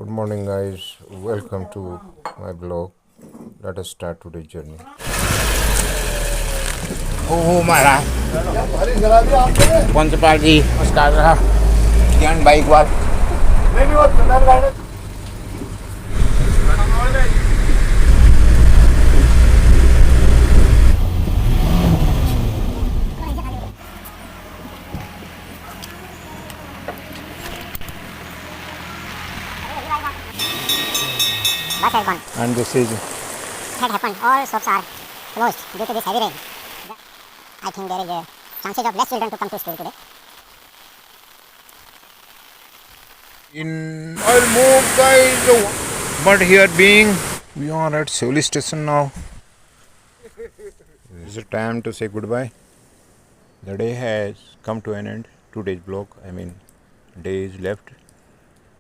Good morning, guys. Welcome to my blog. Let us start today's journey. Oh महाराज कौन से party उसका रहा ज्ञान बाइक वाल Bus has gone. And this is Had happened. All shops are closed due to this heavy rain. I think there is a chances of less children to come to school today. in I'll move, guys. But here being, we are at civil station now. It's the time to say goodbye. The day has come to an end. Today's blog. Day is left.